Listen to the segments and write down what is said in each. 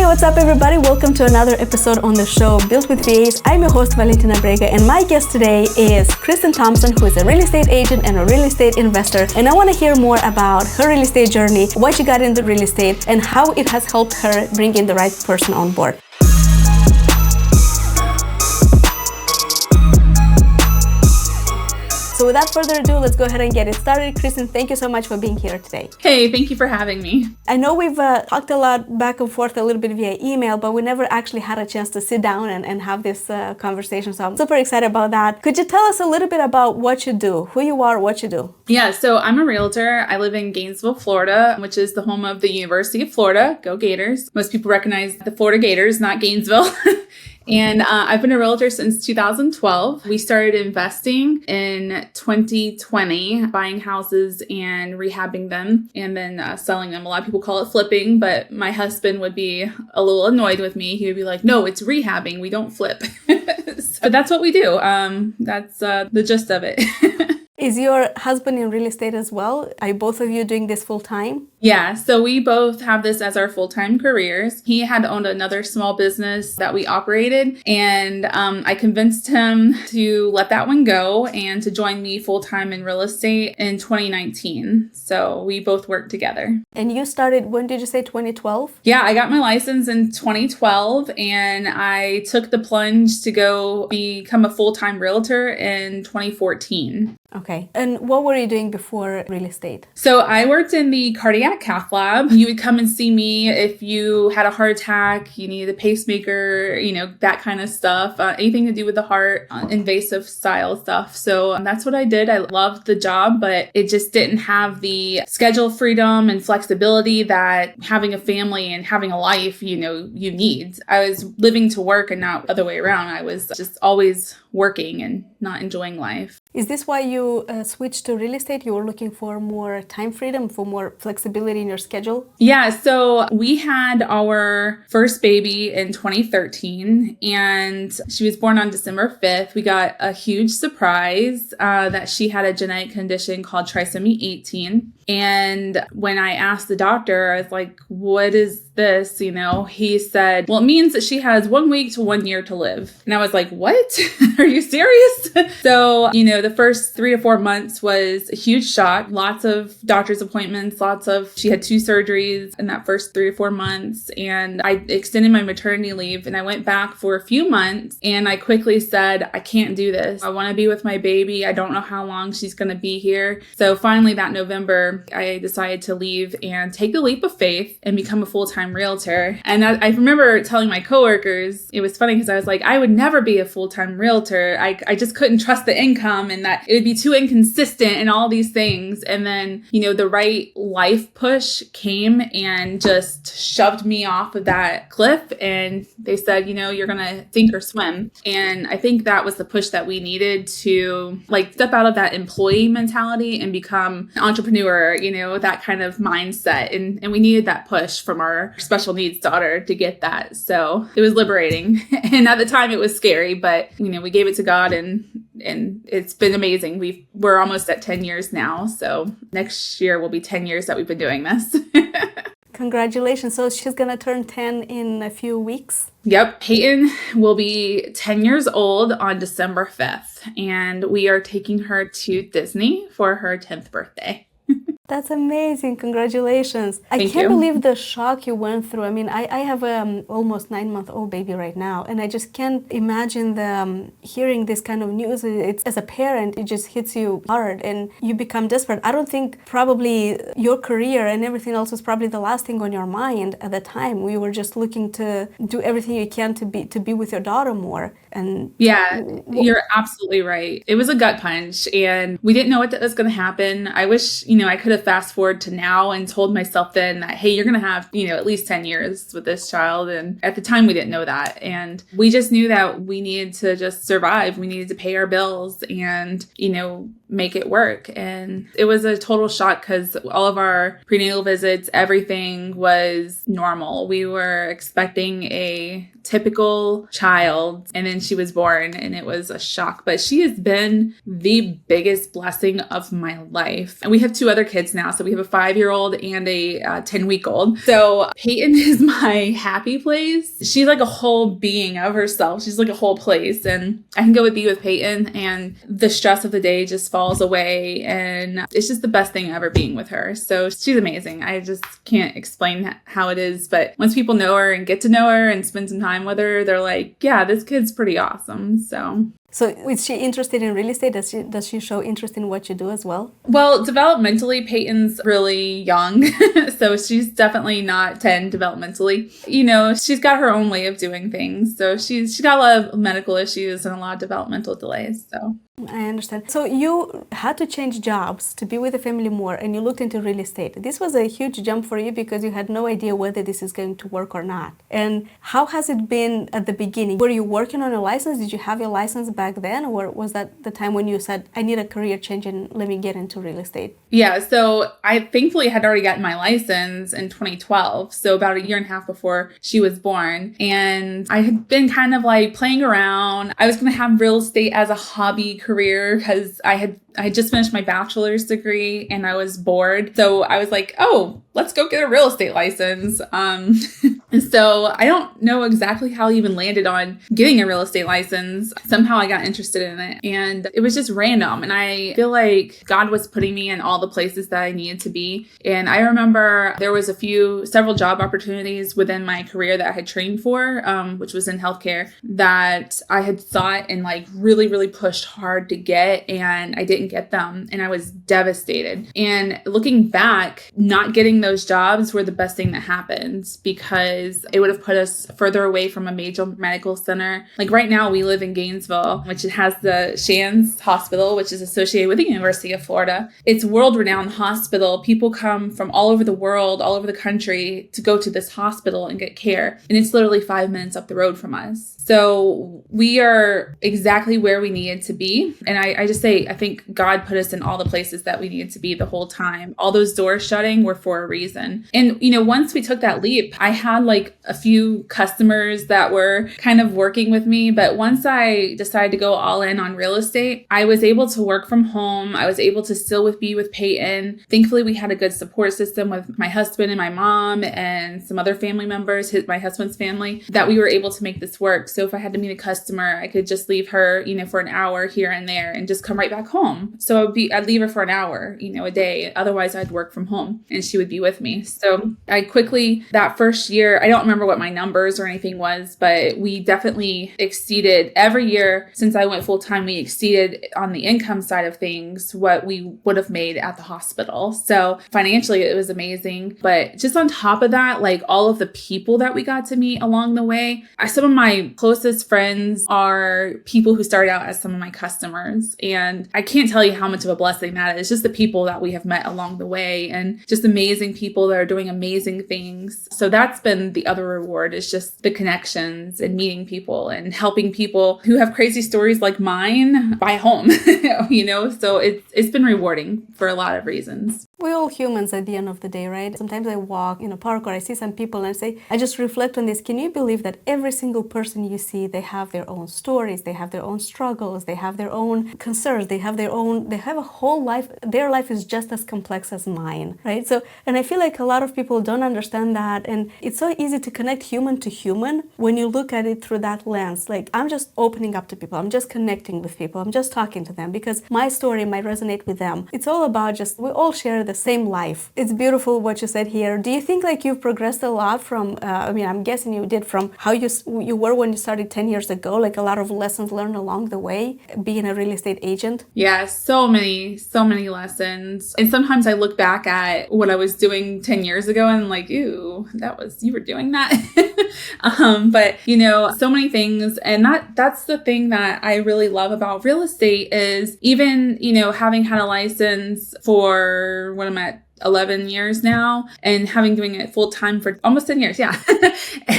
what's up everybody? Welcome to another episode on the show Built with VAs. I'm your host Valentina Brega, and my guest today is Kristen Thompson, who is a real estate agent and a real estate investor. And I want to hear more about her real estate journey, why she got into real estate, and how it has helped her bring in the right person on board. So without further ado, let's go ahead and get it started. Kristen, thank you so much for being here today. Hey, thank you for having me. I know we've talked a lot back and forth a little bit via email, but we never actually had a chance to sit down and have this conversation. So I'm super excited about that. Could you tell us a little bit about what you do, who you are, what you do? Yeah, so I'm a realtor. I live in Gainesville, Florida, which is the home of the University of Florida. Go Gators. Most people recognize the Florida Gators, not Gainesville. And I've been a realtor since 2012. We started investing in 2020, buying houses and rehabbing them and then selling them. A lot of people call it flipping, but my husband would be a little annoyed with me. He would be like, no, it's rehabbing. We don't flip. So that's what we do. That's the gist of it. Is your husband in real estate as well? Are both of you doing this full time? Yeah, so we both have this as our full-time careers. He had owned another small business that we operated, and I convinced him to let that one go and to join me full-time in real estate in 2019. So we both worked together. And you started, when did you say, 2012? Yeah, I got my license in 2012, and I took the plunge to go become a full-time realtor in 2014. Okay. And what were you doing before real estate? So I worked in the cardiac cath lab. You would come and see me if you had a heart attack, you needed a pacemaker, that kind of stuff, anything to do with the heart, invasive style stuff. So that's what I did. I loved the job, but it just didn't have the schedule freedom and flexibility that having a family and having a life, you need. I was living to work and not the other way around. I was just always working and not enjoying life. Is this why you switched to real estate? You were looking for more time freedom, for more flexibility in your schedule? Yeah, so we had our first baby in 2013, and she was born on December 5th. We got a huge surprise that she had a genetic condition called trisomy 18. And when I asked the doctor, I was like, what is this? He said, well, it means that she has 1 week to 1 year to live. And I was like, what? Are you serious? So, the first 3 to 4 months was a huge shock. Lots of doctor's appointments, she had 2 surgeries in that first 3 to 4 months. And I extended my maternity leave and I went back for a few months and I quickly said, I can't do this. I want to be with my baby. I don't know how long she's going to be here. So finally that November, I decided to leave and take the leap of faith and become a full-time realtor. And I remember telling my coworkers, it was funny because I was like, I would never be a full-time realtor. I just couldn't trust the income and that it would be too inconsistent and all these things. And then, the right life push came and just shoved me off of that cliff. And they said, you're going to sink or swim. And I think that was the push that we needed to step out of that employee mentality and become an entrepreneur, that kind of mindset. And we needed that push from our special needs daughter to get that. So it was liberating. And at the time it was scary, but, we gave it to God and it's been amazing. We're almost at 10 years now. So next year will be 10 years that we've been doing this. Congratulations. So she's going to turn 10 in a few weeks. Yep. Peyton will be 10 years old on December 5th. And we are taking her to Disney for her 10th birthday. That's amazing. Congratulations. I can't believe the shock you went through. I mean, I have a almost 9-month-old baby right now, and I just can't imagine the hearing this kind of news. It's, as a parent, it just hits you hard and you become desperate. I don't think probably your career and everything else was probably the last thing on your mind at the time. We were just looking to do everything you can to be with your daughter more. And yeah, you're absolutely right. It was a gut punch and we didn't know what was going to happen. I wish, I could have fast forward to now and told myself then that, hey, you're going to have, at least 10 years with this child. And at the time we didn't know that. And we just knew that we needed to just survive. We needed to pay our bills and, make it work. And it was a total shock because all of our prenatal visits, everything was normal. We were expecting a typical child and then she was born and it was a shock. But she has been the biggest blessing of my life. And we have 2 other kids kids now. So we have a 5-year-old and a 10-week-old. So Peyton is my happy place. She's like a whole being of herself. She's like a whole place. And I can go be with Peyton and the stress of the day just falls away. And it's just the best thing ever being with her. So she's amazing. I just can't explain how it is. But once people know her and get to know her and spend some time with her, they're like, yeah, this kid's pretty awesome. So is she interested in real estate? Does she show interest in what you do as well? Well, developmentally, Peyton's really young. So she's definitely not 10 developmentally. She's got her own way of doing things. So she's got a lot of medical issues and a lot of developmental delays. So I understand. So you had to change jobs to be with the family more, and you looked into real estate. This was a huge jump for you because you had no idea whether this is going to work or not. And how has it been at the beginning? Were you working on a license? Did you have your license back then? Or was that the time when you said, I need a career change and let me get into real estate? Yeah, so I thankfully had already gotten my license in 2012. So about a year and a half before she was born. And I had been kind of like playing around. I was going to have real estate as a hobby career because I had just finished my bachelor's degree and I was bored. So I was like, oh, let's go get a real estate license. And so I don't know exactly how I even landed on getting a real estate license. Somehow I got interested in it and it was just random. And I feel like God was putting me in all the places that I needed to be. And I remember there was several job opportunities within my career that I had trained for, which was in healthcare, that I had sought and like really, really pushed hard to get. And I didn't get them. And I was devastated. And looking back, not getting those jobs were the best thing that happened because it would have put us further away from a major medical center. Like right now we live in Gainesville, which it has the Shands Hospital, which is associated with the University of Florida. It's a world-renowned hospital. People come from all over the world, all over the country to go to this hospital and get care. And it's literally 5 minutes up the road from us. So we are exactly where we needed to be. And I just say, I think God put us in all the places that we needed to be the whole time. All those doors shutting were for a reason. And, once we took that leap, I had like a few customers that were kind of working with me. But once I decided to go all in on real estate, I was able to work from home. I was able to still be with Peyton. Thankfully, we had a good support system with my husband and my mom and some other family members, my husband's family, that we were able to make this work. So if I had to meet a customer, I could just leave her, for an hour here and there and just come right back home. So I'd leave her for an hour, a day. Otherwise I'd work from home and she would be with me. So I quickly, that first year, I don't remember what my numbers or anything was, but we definitely exceeded every year since I went full time. We exceeded on the income side of things what we would have made at the hospital. So financially it was amazing. But just on top of that, like all of the people that we got to meet along the way, some of my closest friends are people who started out as some of my customers. And I can't tell you how much of a blessing that is. Just the people that we have met along the way and just amazing people that are doing amazing things. So that's been the other reward, is just the connections and meeting people and helping people who have crazy stories like mine buy home, so it's been rewarding for a lot of reasons. We're all humans at the end of the day, right? Sometimes I walk in a park or I see some people and I say, I just reflect on this. Can you believe that every single person you see, they have their own stories, they have their own struggles, they have their own concerns, they have a whole life. Their life is just as complex as mine, right? So, and I feel like a lot of people don't understand that. And it's so easy to connect human to human when you look at it through that lens. Like I'm just opening up to people. I'm just connecting with people. I'm just talking to them because my story might resonate with them. It's all about we all share the same life. It's beautiful what you said here. Do you think like you've progressed a lot from, I'm guessing you did, from how you were when you started 10 years ago, like a lot of lessons learned along the way, being a real estate agent? Yeah, so many lessons. And sometimes I look back at what I was doing 10 years ago and I'm like, ooh, you were doing that. But so many things. And that's the thing that I really love about real estate is even, having had a license for I'm at 11 years now and doing it full time for almost 10 years. Yeah.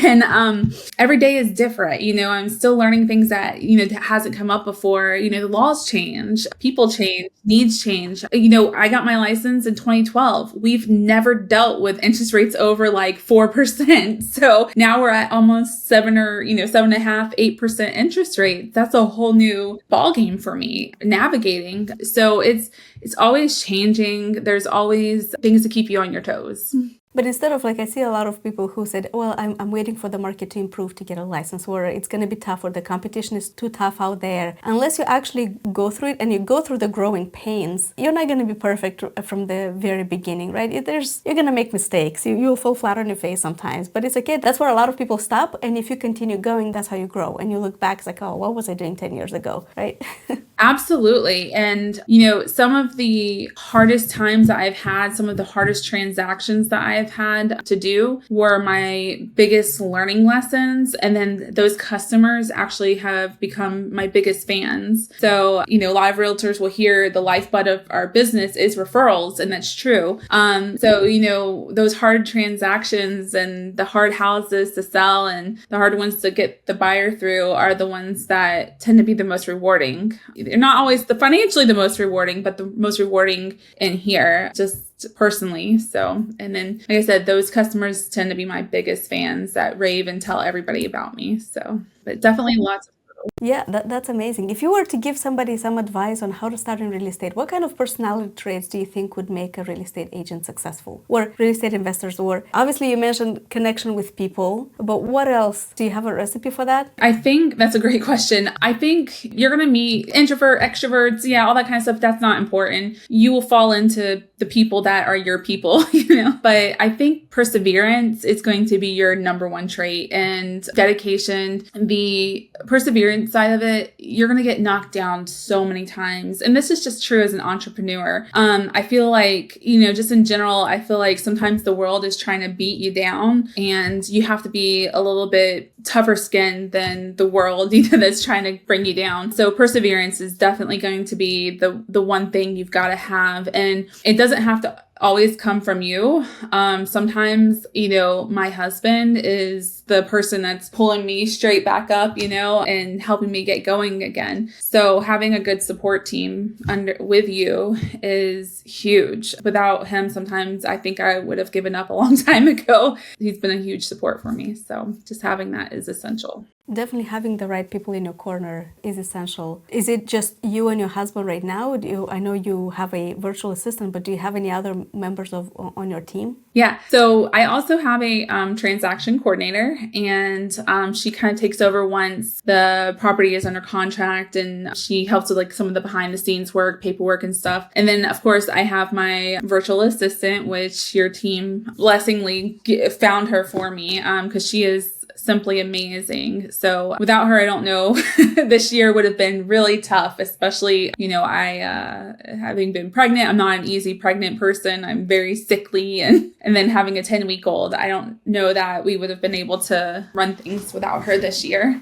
And every day is different. I'm still learning things that, that hasn't come up before. The laws change, people change, needs change. I got my license in 2012. We've never dealt with interest rates over like 4%. So now we're at almost 7.5%, 8% interest rates. That's a whole new ballgame for me navigating. So it's always changing. There's always things to keep you on your toes. But instead of I see a lot of people who said, well, I'm waiting for the market to improve to get a license, or it's going to be tough, or the competition is too tough out there. Unless you actually go through it and you go through the growing pains, you're not going to be perfect from the very beginning, right? You're going to make mistakes. You'll fall flat on your face sometimes, but it's okay. That's where a lot of people stop. And if you continue going, that's how you grow. And you look back, it's like, oh, what was I doing 10 years ago, right? Absolutely. And, some of the hardest times that I've had, some of the hardest transactions that I've had to do were my biggest learning lessons. And then those customers actually have become my biggest fans. So, a lot of realtors will hear the lifeblood of our business is referrals, and that's true. So, those hard transactions and the hard houses to sell and the hard ones to get the buyer through are the ones that tend to be the most rewarding. They're not always financially the most rewarding, but the most rewarding in here, just personally. So, and then, like I said, those customers tend to be my biggest fans that rave and tell everybody about me. So, but definitely lots of. Yeah, that's amazing. If you were to give somebody some advice on how to start in real estate, what kind of personality traits do you think would make a real estate agent successful, or real estate investors? Or obviously you mentioned connection with people, but what else? Do you have a recipe for that? I think that's a great question. I think you're going to meet introvert, extroverts, all that kind of stuff. That's not important. You will fall into the people that are your people, but I think perseverance is going to be your number one trait, and dedication. The perseverance side of it, you're going to get knocked down so many times. And this is just true as an entrepreneur. I feel like, just in general, I feel like sometimes the world is trying to beat you down, and you have to be a little bit tougher skinned than the world, that's trying to bring you down. So perseverance is definitely going to be the one thing you've got to have. And it doesn't have to always come from you. Sometimes, my husband is the person that's pulling me straight back up, and helping me get going again. So having a good support team with you is huge. Without him, sometimes I think I would have given up a long time ago. He's been a huge support for me. So just having that is essential. Definitely having the right people in your corner is essential. Is it just you and your husband right now? I know you have a virtual assistant, but do you have any other members on your team? Yeah. So I also have a transaction coordinator, and she kind of takes over once the property is under contract, and she helps with some of the behind the scenes work, paperwork and stuff. And then of course I have my virtual assistant, which your team blessingly found her for me, because she is simply amazing. So without her, I don't know, this year would have been really tough, especially, I, having been pregnant, I'm not an easy pregnant person. I'm very sickly. And then having a 10-week-old, I don't know that we would have been able to run things without her this year.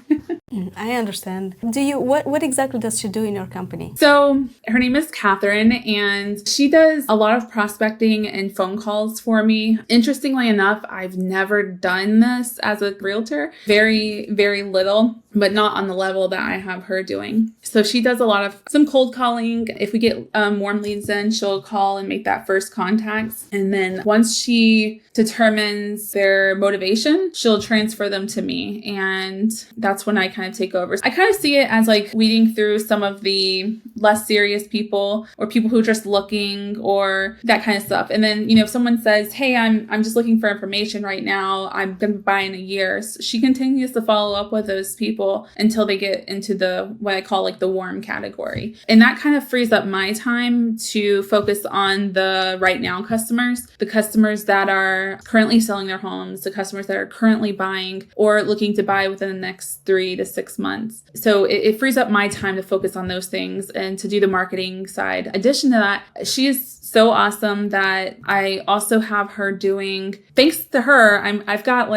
I understand. What exactly does she do in your company? So her name is Catherine, and she does a lot of prospecting and phone calls for me. Interestingly enough, I've never done this as a realtor. Very, very little, but not on the level that I have her doing. So she does some cold calling. If we get warm leads in, she'll call and make that first contact. And then once she determines their motivation, she'll transfer them to me. And that's when I kind of take over. I kind of see it as weeding through some of the less serious people, or people who are just looking, or that kind of stuff. And then, if someone says, hey, I'm just looking for information right now, I'm going to buy in a year. So she continues to follow up with those people until they get into what I call the warm category. And that kind of frees up my time to focus on the right now customers, the customers that are currently selling their homes, the customers that are currently buying or looking to buy within the next 3 to 6 months. So it frees up my time to focus on those things and to do the marketing side. In addition to that, she is so awesome that I also have her doing, thanks to her, I've got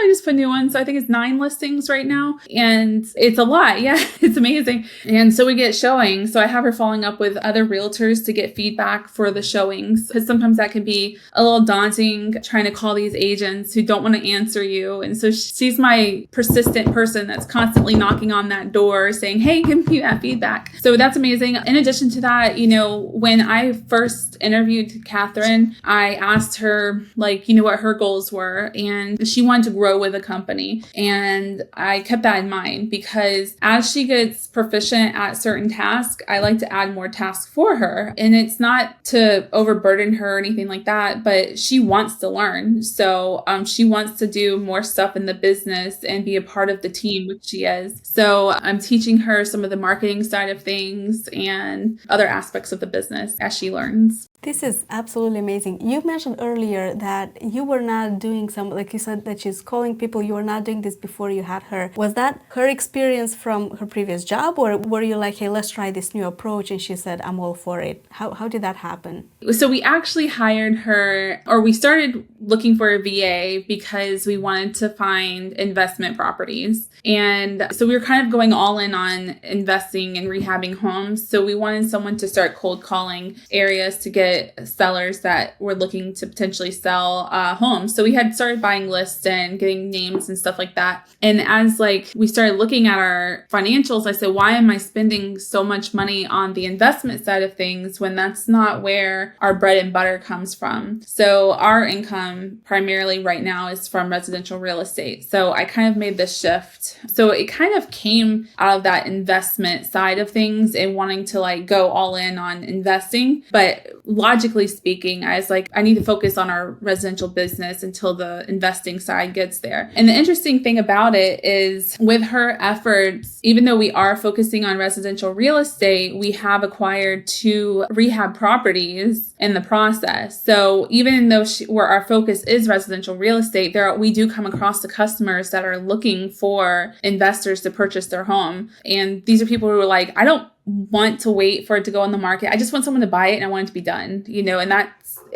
I just put new ones. So I think it's 9 listings right now. And it's a lot. Yeah, it's amazing. And so we get showings. So I have her following up with other realtors to get feedback for the showings, because sometimes that can be a little daunting trying to call these agents who don't want to answer you. And so she's my persistent person that's constantly knocking on that door saying, hey, give me that feedback. So that's amazing. In addition to that, when I first interviewed Catherine, I asked her what her goals were, and she wanted to grow with the company. And I kept that in mind, because as she gets proficient at certain tasks, I like to add more tasks for her. And it's not to overburden her or anything like that, but she wants to learn. So she wants to do more stuff in the business and be a part of the team, which she is. So I'm teaching her some of the marketing side of things and other aspects of the business as she learns. This is absolutely amazing. You mentioned earlier that you were not doing like you said, that she's calling people. You were not doing this before you had her. Was that her experience from her previous job, or were you like, hey, let's try this new approach? And she said, I'm all for it. How did that happen? So we actually hired her, or we started looking for a VA because we wanted to find investment properties. And so we were kind of going all in on investing and rehabbing homes. So we wanted someone to start cold calling areas to get sellers that were looking to potentially sell homes. So we had started buying lists and getting names and stuff like that. And as we started looking at our financials, I said, why am I spending so much money on the investment side of things when that's not where our bread and butter comes from? So our income primarily right now is from residential real estate. So I kind of made this shift. So it kind of came out of that investment side of things and wanting to go all in on investing. But logically speaking, I was like, I need to focus on our residential business until the investing side gets there. And the interesting thing about it is, with her efforts, even though we are focusing on residential real estate, we have acquired 2 rehab properties in the process. So even though where our focus is residential real estate, we do come across the customers that are looking for investors to purchase their home. And these are people who are like, I don't want to wait for it to go on the market. I just want someone to buy it and I want it to be done,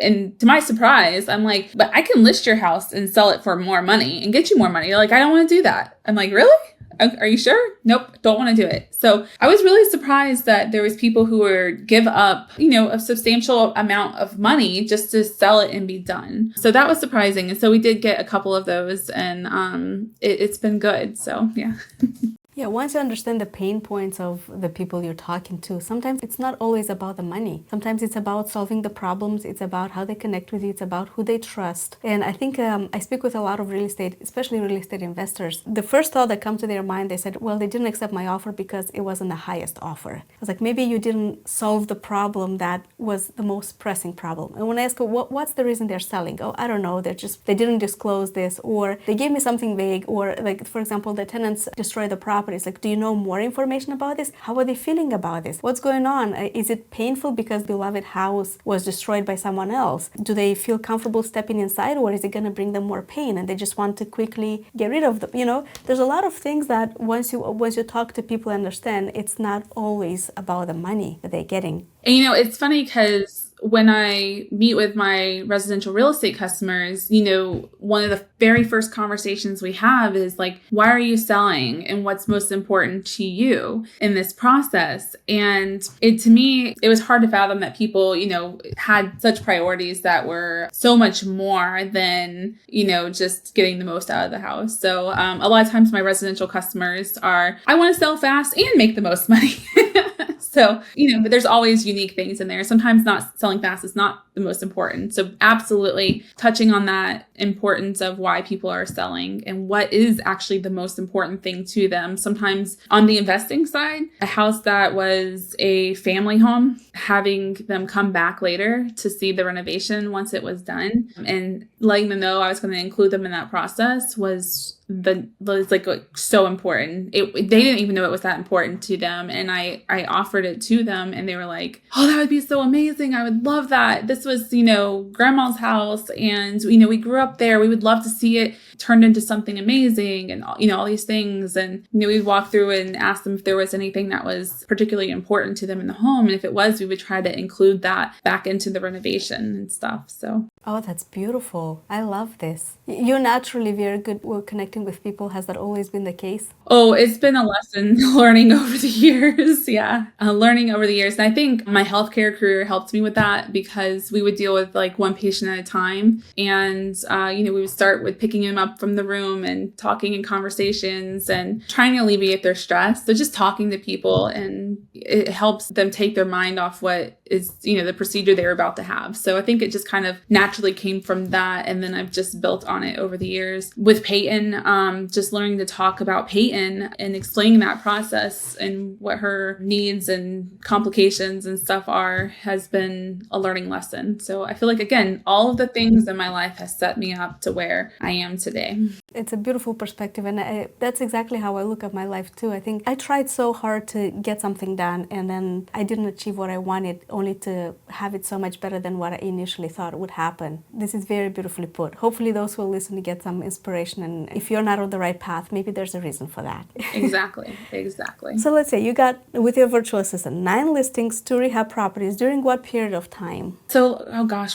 and to my surprise, I'm like, but I can list your house and sell it for more money and get you more money. You're like, I don't want to do that. I'm like, really? Are you sure? Nope, don't want to do it. So I was really surprised that there was people who would give up, a substantial amount of money just to sell it and be done. So that was surprising. And so we did get a couple of those, and it's been good. So yeah. Yeah, once you understand the pain points of the people you're talking to, sometimes it's not always about the money. Sometimes it's about solving the problems. It's about how they connect with you. It's about who they trust. And I think I speak with a lot of real estate, especially real estate investors. The first thought that comes to their mind, they said, well, they didn't accept my offer because it wasn't the highest offer. I was like, maybe you didn't solve the problem that was the most pressing problem. And when I ask, what's the reason they're selling? Oh, I don't know. They didn't disclose this, or they gave me something vague, or for example, the tenants destroyed the property. It's like, do you know more information about this? How are they feeling about this? What's going on? Is it painful because beloved house was destroyed by someone else? Do they feel comfortable stepping inside, or is it going to bring them more pain and they just want to quickly get rid of them? There's a lot of things that once you talk to people and understand, it's not always about the money that they're getting. And it's funny because when I meet with my residential real estate customers, one of the very first conversations we have is like, why are you selling and what's most important to you in this process? And to me, it was hard to fathom that people, had such priorities that were so much more than, just getting the most out of the house. So a lot of times my residential customers are, I want to sell fast and make the most money. So, but there's always unique things in there. Sometimes not selling fast is not the most important. So absolutely touching on that importance of why people are selling and what is actually the most important thing to them. Sometimes on the investing side, a house that was a family home, having them come back later to see the renovation once it was done and letting them know I was going to include them in that process was so important. They didn't even know it was that important to them. And I offered it to them and they were like, oh, that would be so amazing. I would love that. This was, grandma's house and, we grew up there. We would love to see it turned into something amazing and, all these things. And, we'd walk through and ask them if there was anything that was particularly important to them in the home. And if it was, we would try to include that back into the renovation and stuff. So. Oh, that's beautiful. I love this. You're naturally very good with connecting with people. Has that always been the case? Oh, it's been a lesson learning over the years. Yeah. Learning over the years. And I think my healthcare career helped me with that because we would deal with like one patient at a time. And, we would start with picking them up from the room and talking in conversations and trying to alleviate their stress. So just talking to people, and it helps them take their mind off what is, the procedure they were about to have. So I think it just kind of naturally came from that. And then I've just built on it over the years. With Peyton, just learning to talk about Peyton and explaining that process and what her needs and complications and stuff are has been a learning lesson. So I feel like, again, all of the things in my life has set me up to where I am today. It's a beautiful perspective. And that's exactly how I look at my life too. I think I tried so hard to get something done, and then I didn't achieve what I wanted, only to have it so much better than what I initially thought would happen. This is very beautifully put. Hopefully those who will listen to get some inspiration, and if you're not on the right path, maybe there's a reason for that. Exactly. So let's say you got, with your virtual assistant, 9 listings, 2 rehab properties. During what period of time? So,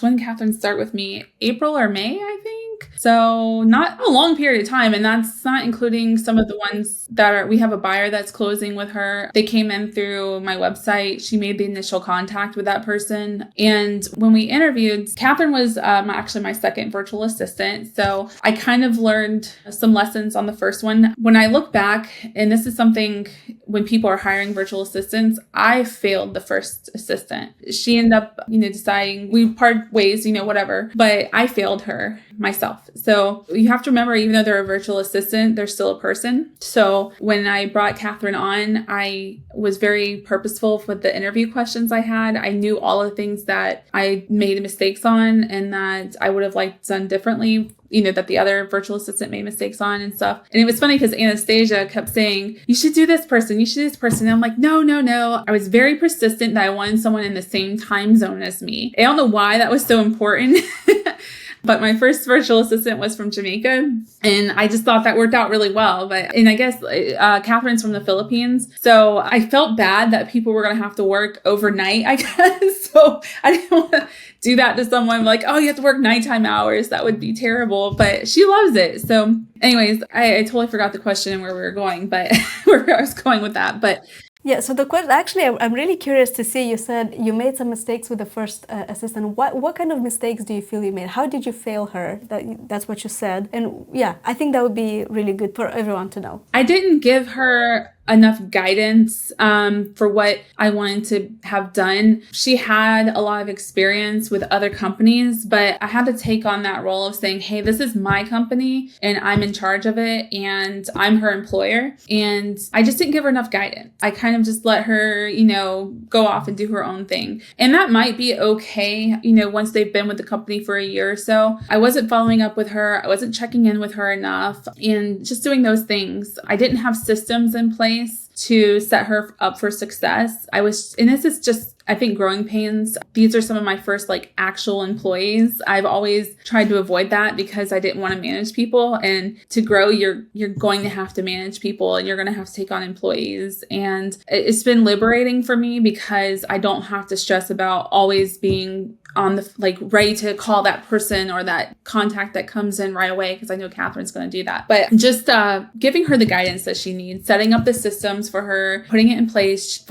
when did Catherine start with me? April or May, I think. So not a long period of time. And that's not including some of the ones that we have a buyer that's closing with her. They came in through my website. She made the initial contact with that person. And when we interviewed, Catherine was actually my second virtual assistant. So I kind of learned some lessons on the first one. When I look back, and this is something when people are hiring virtual assistants, I failed the first assistant. She ended up, deciding we part ways, whatever, but I failed her myself. So you have to remember, even though they're a virtual assistant, they're still a person. So when I brought Catherine on, I was very purposeful with the interview questions I had. I knew all the things that I made mistakes on and that I would have liked done differently, that the other virtual assistant made mistakes on and stuff. And it was funny because Anastasia kept saying, you should do this person, you should do this person. And I'm like, no. I was very persistent that I wanted someone in the same time zone as me. I don't know why that was so important. But my first virtual assistant was from Jamaica, and I just thought that worked out really well. And I guess Catherine's from the Philippines, so I felt bad that people were going to have to work overnight, I guess. So I didn't want to do that to someone like, oh, you have to work nighttime hours. That would be terrible. But she loves it. So anyways, I totally forgot the question and where we were going, but where I was going with that. But yeah, so the question, actually, I'm really curious to see, you said you made some mistakes with the first assistant. What kind of mistakes do you feel you made? How did you fail her? That's what you said. And yeah, I think that would be really good for everyone to know. I didn't give her enough guidance for what I wanted to have done. She had a lot of experience with other companies, but I had to take on that role of saying, hey, this is my company and I'm in charge of it and I'm her employer. And I just didn't give her enough guidance. I kind of just let her, go off and do her own thing. And that might be okay, once they've been with the company for a year or so. I wasn't following up with her. I wasn't checking in with her enough and just doing those things. I didn't have systems in place to set her up for success. And this is just, I think, growing pains. These are some of my first actual employees. I've always tried to avoid that because I didn't want to manage people. And to grow, you're going to have to manage people and you're going to have to take on employees. And it's been liberating for me because I don't have to stress about always being on the ready to call that person or that contact that comes in right away, because I know Catherine's going to do that. But just giving her the guidance that she needs, setting up the systems for her, putting it in place,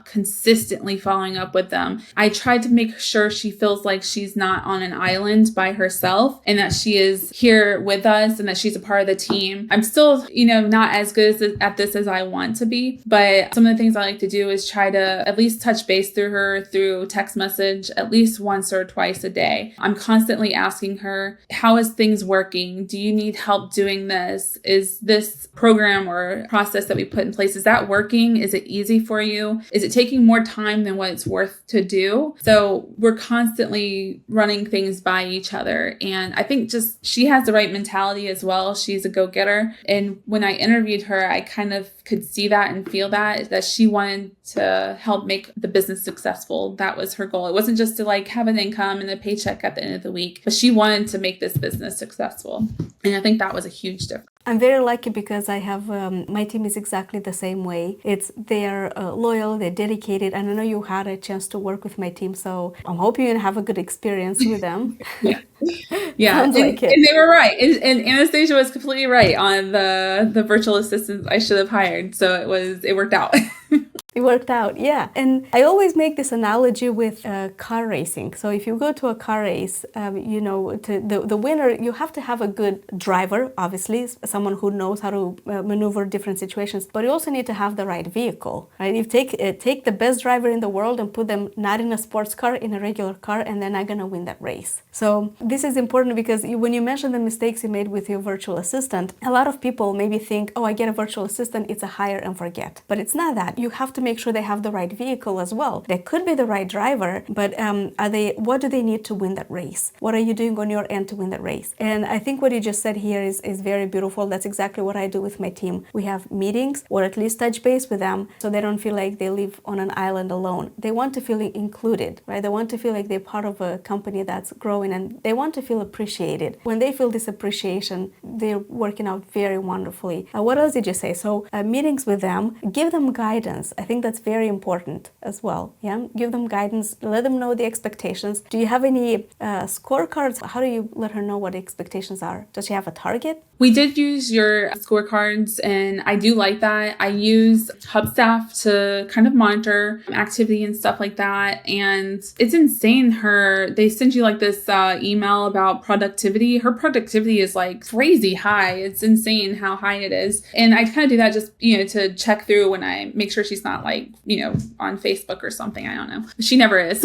consistently following up with them. I tried to make sure she feels like she's not on an island by herself and that she is here with us and that she's a part of the team. I'm still, not as good at this as I want to be, but some of the things I like to do is try to at least touch base through her through text message at least once or twice a day. I'm constantly asking her, how is things working? Do you need help doing this? Is this program or process that we put in place, is that working? Is it easy for you? Is it taking more time than what it's worth to do? So we're constantly running things by each other. And I think just she has the right mentality as well. She's a go-getter. And when I interviewed her, I kind of could see that and feel that she wanted to help make the business successful. That was her goal. It wasn't just to like have an income and a paycheck at the end of the week, but she wanted to make this business successful. And I think that was a huge difference. I'm very lucky because I have, my team is exactly the same way. They're loyal, they're dedicated, and I know you had a chance to work with my team, so I'm hoping you have a good experience with them. Yeah. Sounds like it. And they were right. And Anastasia was completely right on the virtual assistants I should have hired. So it worked out. It worked out, yeah. And I always make this analogy with car racing. So if you go to a car race, the winner, you have to have a good driver, obviously, someone who knows how to maneuver different situations, but you also need to have the right vehicle, right? You take the best driver in the world and put them not in a sports car, in a regular car, and they're not going to win that race. So this is important because when you mention the mistakes you made with your virtual assistant, a lot of people maybe think, oh, I get a virtual assistant, it's a hire and forget. But it's not that. You have to make sure they have the right vehicle as well. They could be the right driver, but what do they need to win that race? What are you doing on your end to win that race? And I think what you just said here is very beautiful. That's exactly what I do with my team. We have meetings, or at least touch base with them, so they don't feel like they live on an island alone. They want to feel included, right? They want to feel like they're part of a company that's growing, and they want to feel appreciated. When they feel this appreciation, they're working out very wonderfully. What else did you say? So meetings with them, give them guidance. I think that's very important as well. Yeah, give them guidance, let them know the expectations. Do you have any scorecards? How do you let her know what the expectations are? Does she have a target? We did use your scorecards, and I do like that. I use Hubstaff to kind of monitor activity and stuff like that. And it's insane. They send you like this email about productivity. Her productivity is like crazy high. It's insane how high it is. And I kind of do that just, to check through when I make sure she's not like, on Facebook or something. I don't know. She never is.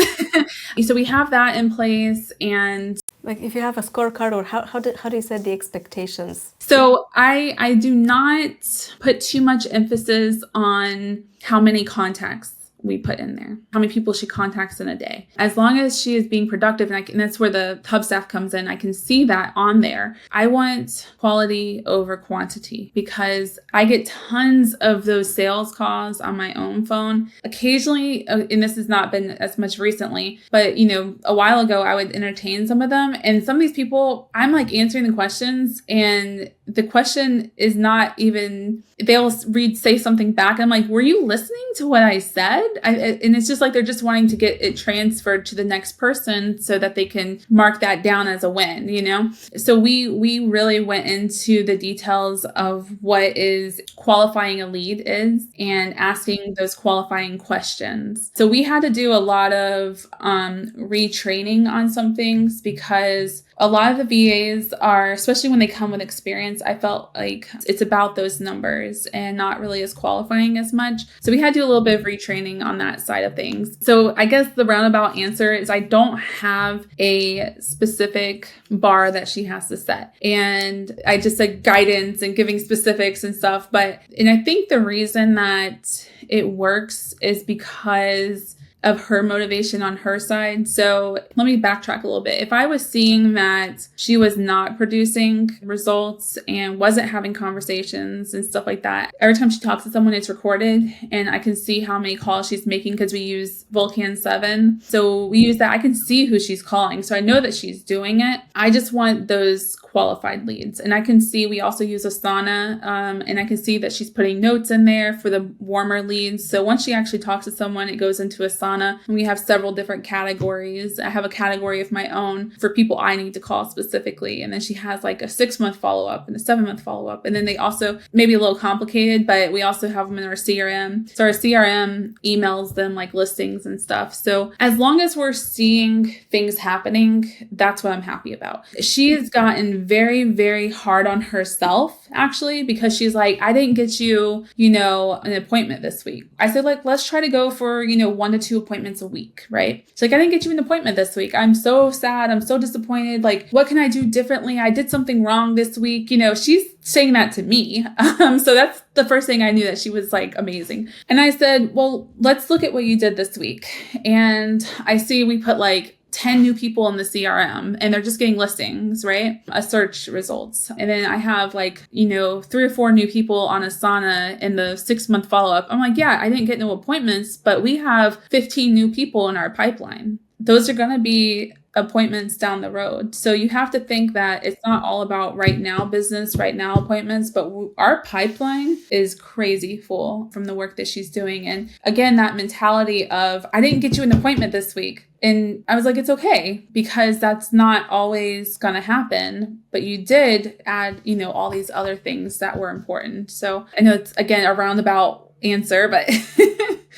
So we have that in place. And like if you have a scorecard, or how do you set the expectations? So I do not put too much emphasis on how many contacts we put in there, how many people she contacts in a day. As long as she is being productive, and that's where the Hubstaff comes in, I can see that on there. I want quality over quantity because I get tons of those sales calls on my own phone. Occasionally, and this has not been as much recently, but a while ago, I would entertain some of them. And some of these people, I'm like answering the questions, and the question is not even, they'll say something back. I'm like, were you listening to what I said? And it's just like they're just wanting to get it transferred to the next person so that they can mark that down as a win, So we really went into the details of what is qualifying a lead is and asking those qualifying questions. So we had to do a lot of retraining on some things because a lot of the VAs are, especially when they come with experience, I felt like it's about those numbers and not really as qualifying as much. So we had to do a little bit of retraining on that side of things. So I guess the roundabout answer is I don't have a specific bar that she has to set. And I just said guidance and giving specifics and stuff. And I think the reason that it works is because of her motivation on her side. So let me backtrack a little bit. If I was seeing that she was not producing results and wasn't having conversations and stuff like that, every time she talks to someone, it's recorded and I can see how many calls she's making because we use Vulcan 7. So we use that. I can see who she's calling. So I know that she's doing it. I just want those qualified leads. And I can see we also use Asana and I can see that she's putting notes in there for the warmer leads. So once she actually talks to someone, it goes into Asana. And we have several different categories. I have a category of my own for people I need to call specifically. And then she has like a 6-month follow-up and a 7-month follow-up. And then they also, maybe a little complicated, but we also have them in our CRM. So our CRM emails them like listings and stuff. So as long as we're seeing things happening, that's what I'm happy about. She has gotten very, very hard on herself, actually, because she's like, I didn't get you, an appointment this week. I said, like, let's try to go for, 1 to 2 appointments a week, right? She's like, I didn't get you an appointment this week. I'm so sad. I'm so disappointed. Like, what can I do differently? I did something wrong this week. She's saying that to me. So that's the first thing I knew that she was like amazing. And I said, well, let's look at what you did this week. And I see we put like 10 new people in the CRM and they're just getting listings, right? A search results. And then I have like, 3 or 4 new people on Asana in the 6-month follow-up. I'm like, yeah, I didn't get no appointments, but we have 15 new people in our pipeline. Those are going to be appointments down the road. So you have to think that it's not all about right now business, right now appointments, but our pipeline is crazy full from the work that she's doing. And again, that mentality of, I didn't get you an appointment this week. And I was like, it's okay, because that's not always going to happen. But you did add, all these other things that were important. So I know it's, again, a roundabout answer, but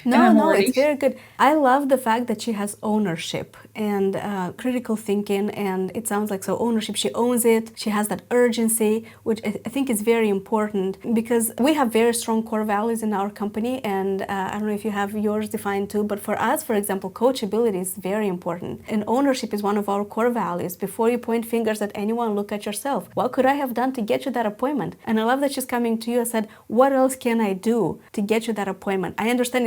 No, it's very good. I love the fact that she has ownership and critical thinking, and it sounds like so ownership. She owns it. She has that urgency, which I think is very important, because we have very strong core values in our company, and I don't know if you have yours defined too, but for us, for example, coachability is very important, and ownership is one of our core values. Before you point fingers at anyone, look at yourself. What could I have done to get you that appointment? And I love that she's coming to you and said, what else can I do to get you that appointment? I understand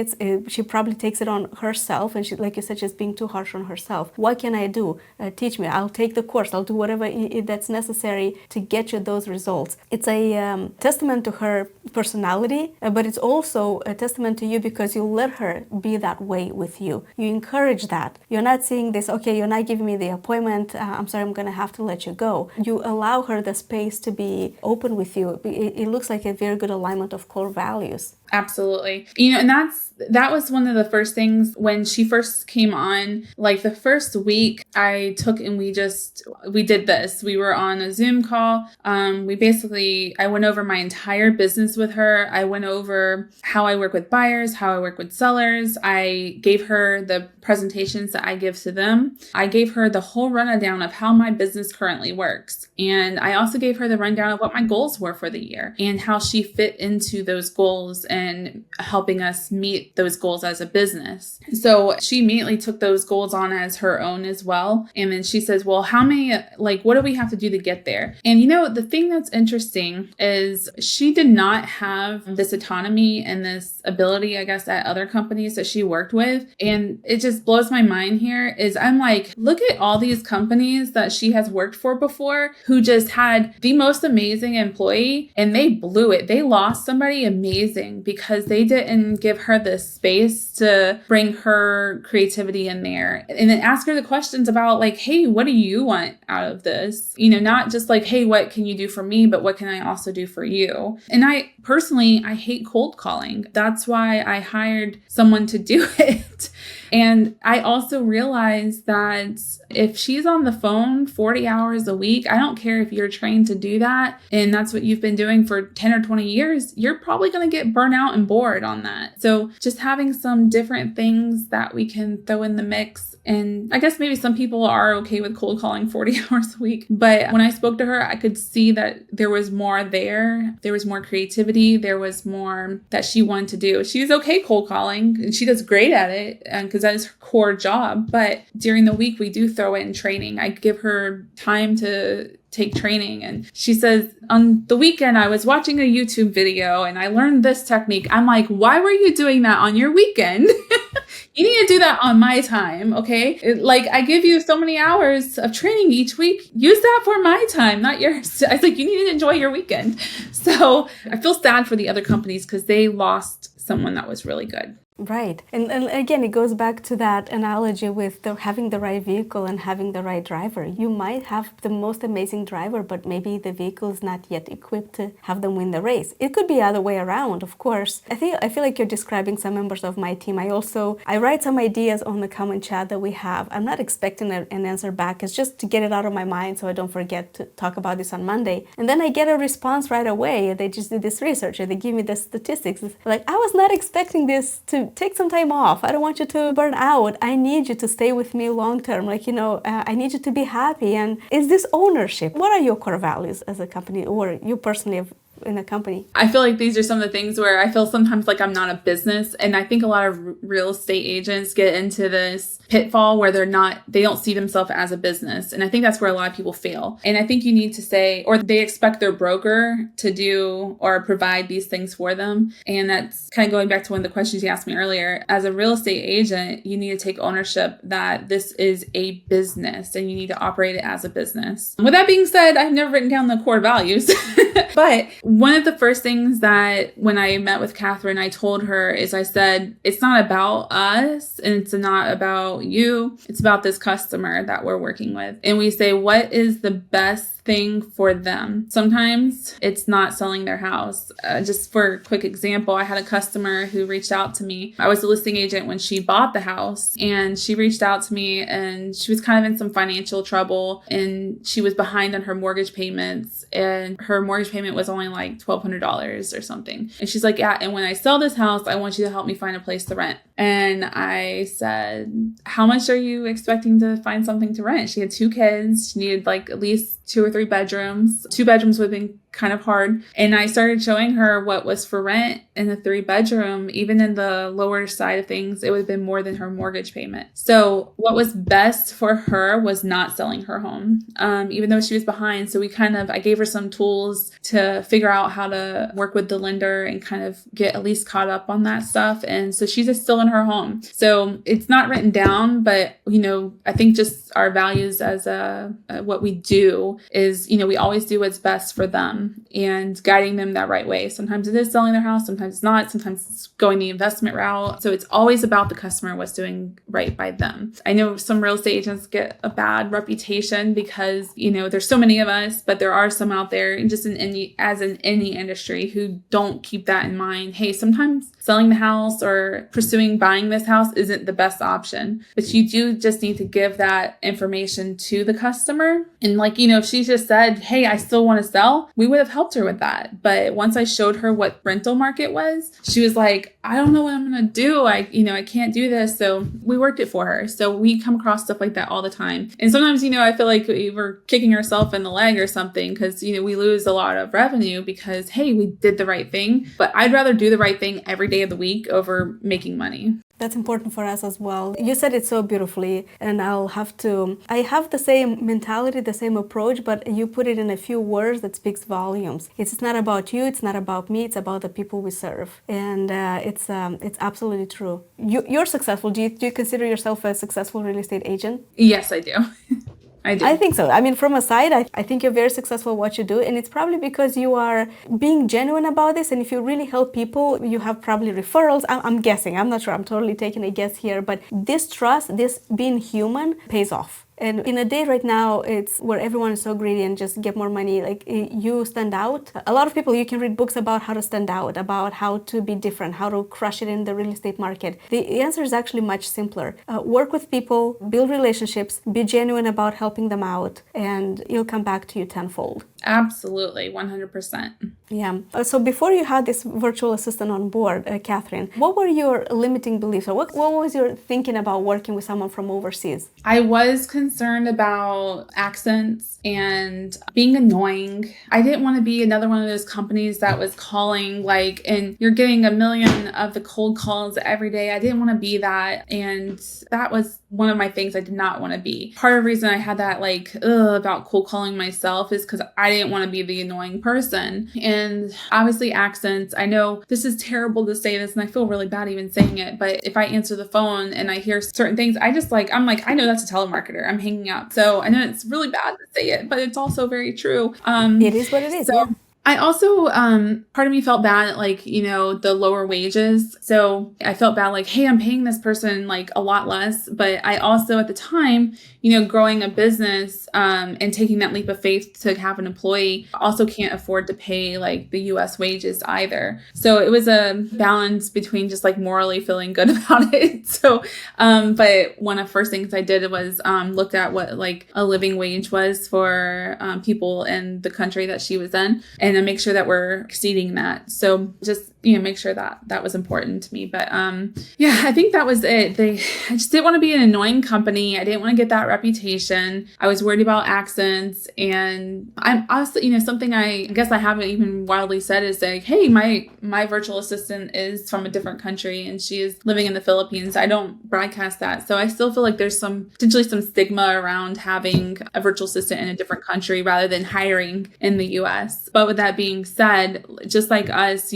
she probably takes it on herself, and she, like you said, she's being too harsh on herself. What can I do? Teach me. I'll take the course. I'll do whatever that's necessary to get you those results. It's a testament to her personality, but it's also a testament to you because you let her be that way with you. You encourage that. You're not seeing this, okay, you're not giving me the appointment. I'm sorry, I'm going to have to let you go. You allow her the space to be open with you. It looks like a very good alignment of core values. Absolutely. And that was one of the first things when she first came on. Like the first week I took and we did this. We were on a Zoom call. I went over my entire business with her. I went over how I work with buyers, how I work with sellers. I gave her the presentations that I give to them. I gave her the whole rundown of how my business currently works. And I also gave her the rundown of what my goals were for the year and how she fit into those goals and helping us meet those goals as a business. So she immediately took those goals on as her own as well. And then she says, well, what do we have to do to get there? And the thing that's interesting is she did not have this autonomy and this ability, I guess, at other companies that she worked with. And it just blows my mind here is I'm like, look at all these companies that she has worked for before who just had the most amazing employee and they blew it. They lost somebody amazing because they didn't give her the space to bring her creativity in there and then ask her the questions about like, hey, what do you want out of this? Not just like, hey, what can you do for me, but what can I also do for you? And I hate cold calling. That's why I hired someone to do it. And I also realized that if she's on the phone 40 hours a week, I don't care if you're trained to do that and that's what you've been doing for 10 or 20 years, you're probably going to get burnt out and bored on that. So just having some different things that we can throw in the mix. And I guess maybe some people are okay with cold calling 40 hours a week. But when I spoke to her, I could see that there was more there. There was more creativity. There was more that she wanted to do. She's okay cold calling and she does great at it because that is her core job. But during the week, we do throw in training. I give her time to take training. And she says, on the weekend, I was watching a YouTube video and I learned this technique. I'm like, why were you doing that on your weekend? You need to do that on my time, okay? I give you so many hours of training each week. Use that for my time, not yours. I was like, you need to enjoy your weekend. So I feel sad for the other companies because they lost someone that was really good. Right. And again, it goes back to that analogy with having the right vehicle and having the right driver. You might have the most amazing driver, but maybe the vehicle is not yet equipped to have them win the race. It could be the other way around, of course. I feel like you're describing some members of my team. I write some ideas on the common chat that we have. I'm not expecting an answer back. It's just to get it out of my mind so I don't forget to talk about this on Monday. And then I get a response right away. They just did this research and they give me the statistics. It's like, I was not expecting this to take some time off. I don't want you to burn out. I need you to stay with me long term. I need you to be happy. And is this ownership? What are your core values as a company or you personally in a company. I feel like these are some of the things where I feel sometimes like I'm not a business. And I think a lot of real estate agents get into this pitfall where they don't see themselves as a business. And I think that's where a lot of people fail. And I think you need to say, or they expect their broker to do or provide these things for them. And that's kind of going back to one of the questions you asked me earlier. As a real estate agent, you need to take ownership that this is a business and you need to operate it as a business. With that being said, I've never written down the core values. But one of the first things that when I met with Catherine, I told her is I said, it's not about us and it's not about you. It's about this customer that we're working with. And we say, what is the best thing for them? Sometimes it's not selling their house. Just for a quick example, I had a customer who reached out to me. I was a listing agent when she bought the house, and she reached out to me and she was kind of in some financial trouble and she was behind on her mortgage payments, and her mortgage payment was only like $1,200 or something. And she's like, yeah, and when I sell this house, I want you to help me find a place to rent. And I said, how much are you expecting to find something to rent? She had 2 kids. She needed like at least 2 or 3 bedrooms. 2 bedrooms would have been kind of hard. And I started showing her what was for rent in the 3-bedroom. Even in the lower side of things, it would have been more than her mortgage payment. So what was best for her was not selling her home, even though she was behind. So I gave her some tools to figure out how to work with the lender and kind of get at least caught up on that stuff. And so she's just still in her home. So it's not written down, but, I think just our values as what we do is, we always do what's best for them and guiding them that right way. Sometimes it is selling their house, sometimes it's not, sometimes it's going the investment route. So it's always about the customer, what's doing right by them. I know some real estate agents get a bad reputation because, there's so many of us, but there are some out there, and just in any industry, who don't keep that in mind. Hey, sometimes selling the house or pursuing buying this house isn't the best option, but you do just need to give that information to the customer. And if she just said, hey, I still want to sell, we would have helped her with that. But once I showed her what rental market was, she was like, I don't know what I'm going to do. I can't do this. So we worked it for her. So we come across stuff like that all the time. And sometimes, I feel like we're kicking ourselves in the leg or something because, we lose a lot of revenue because, hey, we did the right thing. But I'd rather do the right thing every day of the week over making money. That's important for us as well. You said it so beautifully, and I have the same mentality, the same approach, but you put it in a few words that speaks volumes. It's not about you, it's not about me, it's about the people we serve. And it's absolutely true. You're successful. Do you consider yourself a successful real estate agent? Yes, I do. I think so. From a side, I think you're very successful at what you do. And it's probably because you are being genuine about this. And if you really help people, you have probably referrals. I'm guessing. I'm not sure. I'm totally taking a guess here. But this trust, this being human pays off. And in a day right now, it's where everyone is so greedy and just get more money. Like, you stand out. A lot of people, you can read books about how to stand out, about how to be different, how to crush it in the real estate market. The answer is actually much simpler. Work with people, build relationships, be genuine about helping them out, and it'll come back to you tenfold. Absolutely, 100%. Yeah. So before you had this virtual assistant on board, Catherine, what were your limiting beliefs, or what was your thinking about working with someone from overseas? I was concerned about accents and being annoying. I didn't want to be another one of those companies that was calling and you're getting 1 million of the cold calls every day. I didn't want to be that. And that was one of my things I did not want to be. Part of the reason I had that about cold calling myself is because I didn't want to be the annoying person. And obviously accents, I know this is terrible to say this and I feel really bad even saying it, but if I answer the phone and I hear certain things, I know that's a telemarketer. I'm hanging up. So I know it's really bad to say it, but it's also very true. It is what it is. Yeah. I also, part of me felt bad at the lower wages. So I felt bad hey, I'm paying this person a lot less. But I also at the time, growing a business and taking that leap of faith to have an employee, also can't afford to pay the US wages either. So it was a balance between just morally feeling good about it. So, but one of the first things I did was looked at what a living wage was for people in the country that she was in. And then make sure that we're exceeding that. So just, make sure that that was important to me. But I think that was it. I just didn't want to be an annoying company. I didn't want to get that reputation. I was worried about accents. And I'm also, something I guess I haven't even wildly said is like, hey, my virtual assistant is from a different country and she is living in the Philippines. I don't broadcast that. So I still feel like there's potentially some stigma around having a virtual assistant in a different country rather than hiring in the US. But with that being said, just like us,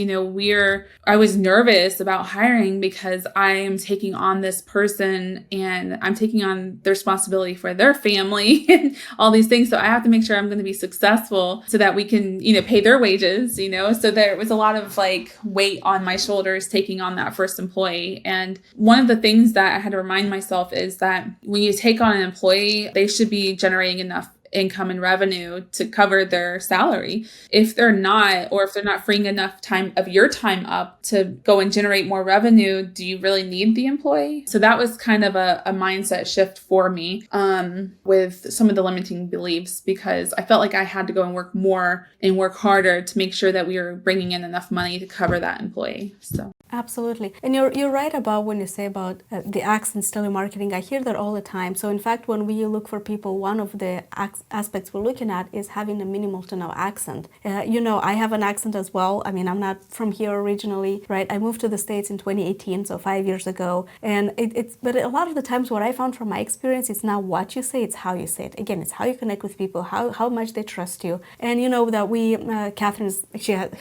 I was nervous about hiring because I am taking on this person and I'm taking on the responsibility for their family and all these things. So I have to make sure I'm going to be successful so that we can, pay their wages, so there was a lot of like weight on my shoulders taking on that first employee. And one of the things that I had to remind myself is that when you take on an employee, they should be generating enough income and revenue to cover their salary. If they're not, or if they're not freeing enough time of your time up to go and generate more revenue, do you really need the employee? So that was kind of a mindset shift for me with some of the limiting beliefs, because I felt like I had to go and work more and work harder to make sure that we were bringing in enough money to cover that employee. So. Absolutely. And you're right about when you say about the accents, telemarketing. I hear that all the time. So in fact, when we look for people, one of the aspects we're looking at is having a minimal to no accent. I have an accent as well. I mean, I'm not from here originally, right? I moved to the States in 2018, so 5 years ago. And but a lot of the times what I found from my experience, it's not what you say, it's how you say it. Again, it's how you connect with people, how much they trust you. And that Catherine,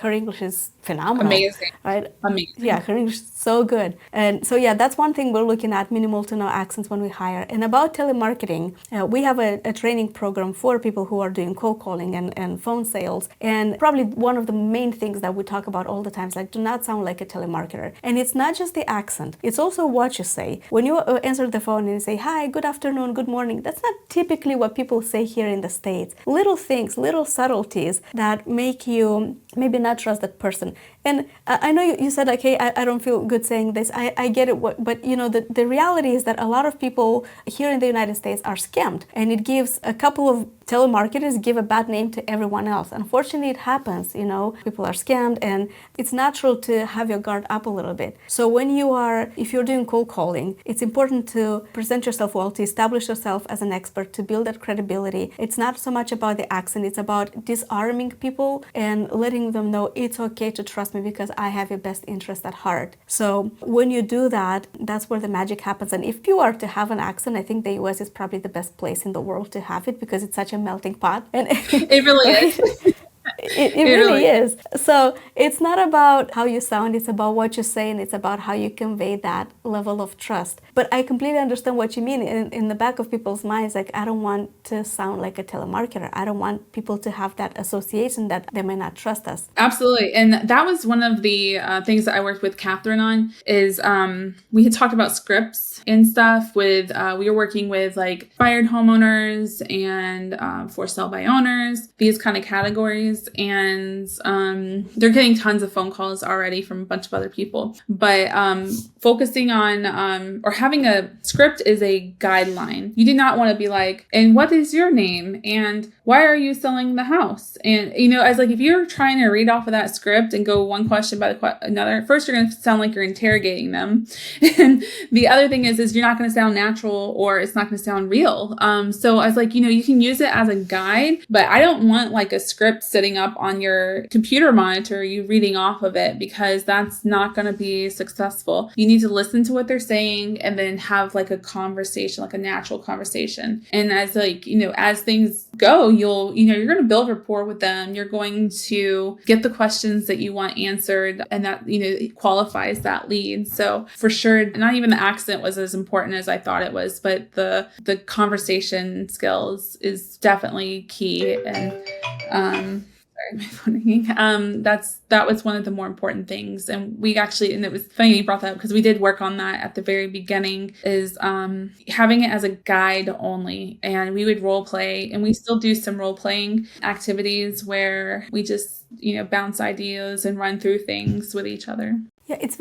her English is phenomenal. Amazing. Right? Amazing. Yeah, her English is so good. And so, that's one thing we're looking at, minimal to no accents when we hire. And about telemarketing, we have a training program for people who are doing cold calling and phone sales. And probably one of the main things that we talk about all the time is like, do not sound like a telemarketer. And it's not just the accent, it's also what you say. When you answer the phone and you say, hi, good afternoon, good morning, that's not typically what people say here in the States. Little things, little subtleties that make you maybe not trust that person. And I know you said like, hey, I don't feel good saying this. I get it. But the reality is that a lot of people here in the United States are scammed. And it gives a couple of telemarketers give a bad name to everyone else. Unfortunately, it happens, people are scammed, and it's natural to have your guard up a little bit. So if you're doing cold calling, it's important to present yourself well, to establish yourself as an expert, to build that credibility. It's not so much about the accent, it's about disarming people and letting them know it's okay to trust me because I have your best interest at heart. So when you do that, that's where the magic happens. And if you are to have an accent, I think the US is probably the best place in the world to have it because it's such a melting pot. And it really is. It really is. So it's not about how you sound, it's about what you say, and it's about how you convey that level of trust. But I completely understand what you mean. In the back of people's minds, like, I don't want to sound like a telemarketer. I don't want people to have that association that they may not trust us. Absolutely. And that was one of the things that I worked with Catherine on is we had talked about scripts and stuff with, we were working with like fired homeowners and for sale by owners, these kind of categories. And they're getting tons of phone calls already from a bunch of other people. But focusing on or having a script is a guideline. You do not want to be like, and what is your name? And why are you selling the house? And, as like, if you're trying to read off of that script and go one question by another, first, you're going to sound like you're interrogating them. And the other thing is you're not going to sound natural, or it's not going to sound real. So I was like, you can use it as a guide, but I don't want like a script sitting up on your computer monitor, you reading off of it, because that's not going to be successful. You need to listen to what they're saying and then have like a conversation, like a natural conversation. And as like, as things go, you're going to build rapport with them. You're going to get the questions that you want answered, and that, it qualifies that lead. So for sure, not even the accent was as important as I thought it was, but the conversation skills is definitely key. And, sorry, my phone ringing. That was one of the more important things. And we actually, and it was funny you brought that up because we did work on that at the very beginning, is having it as a guide only. And we would role play, and we still do some role playing activities where we just bounce ideas and run through things with each other. Yeah, it's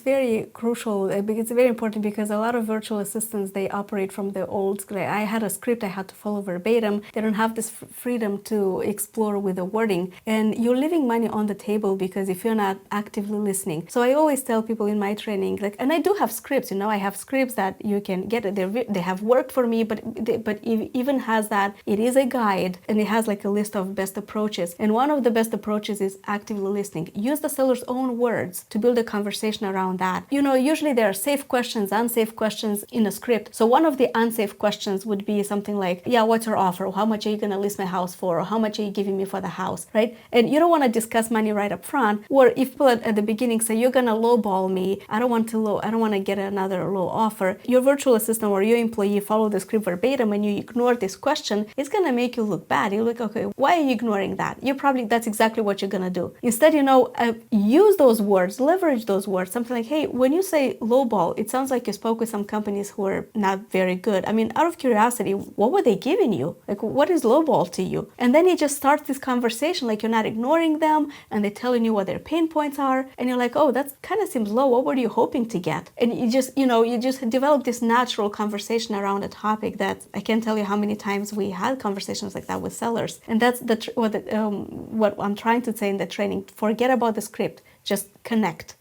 very crucial. It's very important because a lot of virtual assistants, they operate from the old school. I had a script I had to follow verbatim. They don't have this freedom to explore with the wording, and you're leaving money on the table because if you're not actively listening. So I always tell people in my training, and I do have scripts. I have scripts that you can get. They have worked for me, but it even has that. It is a guide, and it has a list of best approaches. And one of the best approaches is actively listening. Use the seller's own words to build a conversation around that. Usually there are safe questions, unsafe questions in a script. So one of the unsafe questions would be something like, yeah, what's your offer? How much are you going to list my house for? Or how much are you giving me for the house, right? And you don't want to discuss money right up front. Or if people at the beginning say, you're going to lowball me, I don't want to get another low offer. Your virtual assistant or your employee follow the script verbatim and you ignore this question, it's going to make you look bad. You're like, okay, why are you ignoring that? That's exactly what you're going to do. Instead, use those words, leverage those words, something like, hey, when you say lowball, it sounds like you spoke with some companies who are not very good. I mean, out of curiosity, what were they giving you? What is lowball to you? And then you just start this conversation, you're not ignoring them, and they're telling you what their pain points are, and you're like, oh, that kind of seems low. What were you hoping to get? And you just develop this natural conversation around a topic that I can't tell you how many times we had conversations like that with sellers. And that's what I'm trying to say in the training. Forget about the script. Just connect.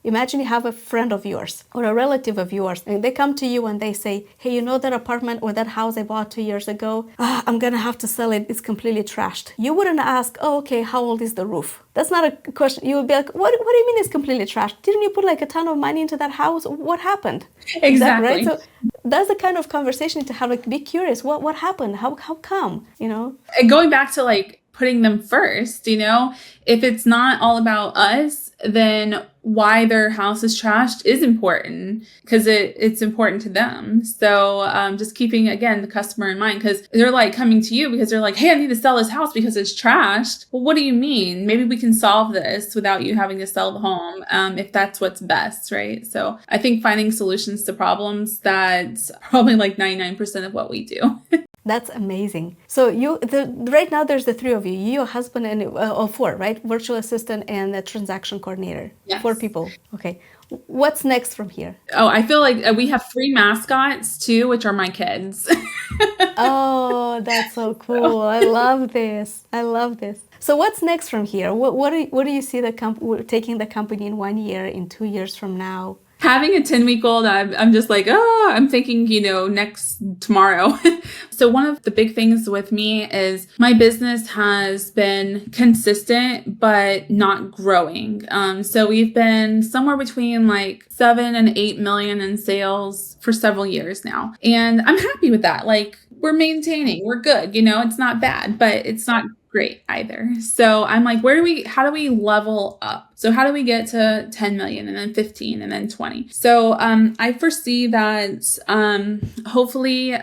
Imagine you have a friend of yours or a relative of yours, and they come to you and they say, hey, that apartment or that house I bought 2 years ago, I'm going to have to sell it. It's completely trashed. You wouldn't ask, oh, okay, how old is the roof? That's not a question. You would be like, what do you mean it's completely trashed? Didn't you put a ton of money into that house? What happened? Exactly. Is that right? So that's the kind of conversation to have. Be curious. What happened? How come? And going back to putting them first, if it's not all about us, then why their house is trashed is important because it's important to them. So just keeping, again, the customer in mind, because they're coming to you because they're like, hey, I need to sell this house because it's trashed. Well, what do you mean? Maybe we can solve this without you having to sell the home if that's what's best, right? So I think finding solutions to problems, that's probably 99% of what we do. That's amazing. So right now there's the three of you, your husband and four, right? Virtual assistant and a transaction coordinator. Yes. 4 people. Okay. What's next from here? Oh, I feel like we have 3 mascots too, which are my kids. Oh, that's so cool. I love this. So what's next from here? What do you see taking the company in 1 year, in 2 years from now? Having a 10-week-old, I'm just I'm thinking, tomorrow. So one of the big things with me is my business has been consistent, but not growing. So we've been somewhere between 7 and 8 million in sales for several years now. And I'm happy with that. We're maintaining, we're good, it's not bad, but it's not great either. So I'm like, how do we level up? So how do we get to 10 million and then 15 and then 20? So I foresee that hopefully,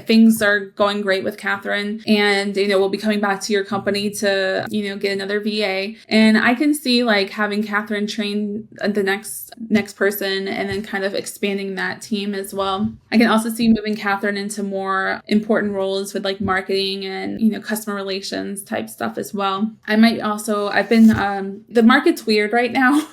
things are going great with Catherine, and, we'll be coming back to your company to, get another VA. And I can see having Catherine train the next person and then kind of expanding that team as well. I can also see moving Catherine into more important roles with marketing and, customer relations type stuff as well. I've been, the market's weird right now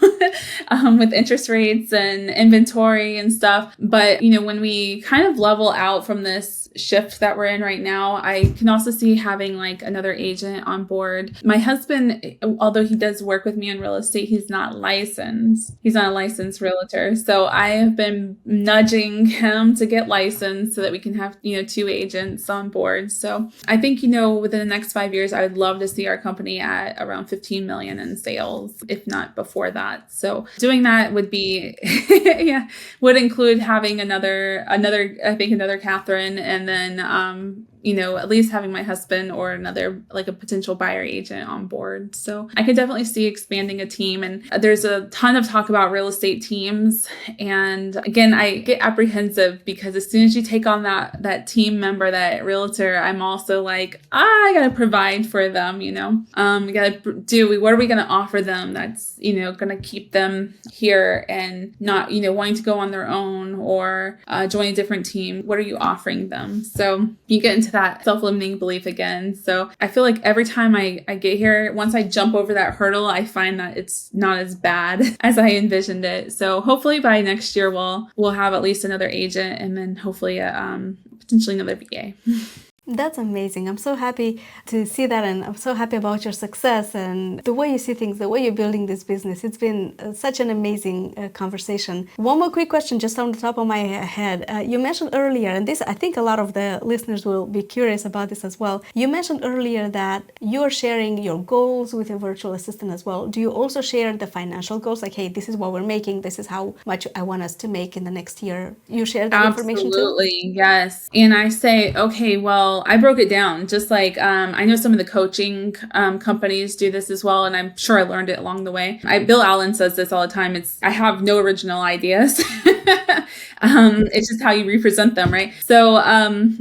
with interest rates and inventory and stuff. But, when we kind of level out from this shift that we're in right now, I can also see having another agent on board. My husband, although he does work with me in real estate, he's not licensed. He's not a licensed realtor. So I have been nudging him to get licensed so that we can have, 2 agents on board. So I think, within the next 5 years, I would love to see our company at around 15 million in sales, if not before that. So doing that would be, would include having another Catherine, and then, at least having my husband or another, a potential buyer agent on board. So I could definitely see expanding a team. And there's a ton of talk about real estate teams. And again, I get apprehensive because as soon as you take on that team member, that realtor, I'm also I got to provide for them, we got to what are we going to offer them that's, going to keep them here and not, wanting to go on their own or join a different team. What are you offering them? So you get into into that self-limiting belief again. So I feel like every time I get here, once I jump over that hurdle, I find that it's not as bad as I envisioned it. So hopefully by next year, we'll have at least another agent, and then hopefully potentially another VA. That's amazing. I'm so happy to see that, and I'm so happy about your success and the way you see things, the way you're building this business. It's been such an amazing conversation. One more quick question just on the top of my head. You mentioned earlier, and this, I think a lot of the listeners will be curious about this as well. You mentioned earlier that you're sharing your goals with your virtual assistant as well. Do you also share the financial goals? Like, hey, this is what we're making. This is how much I want us to make in the next year. You share that information too? Absolutely, yes. And I say, okay, well, I broke it down, just like I know some of the coaching companies do this as well, and I'm sure I learned it along the way. Bill Allen says this all the time. I have no original ideas. It's just how you represent them, right? So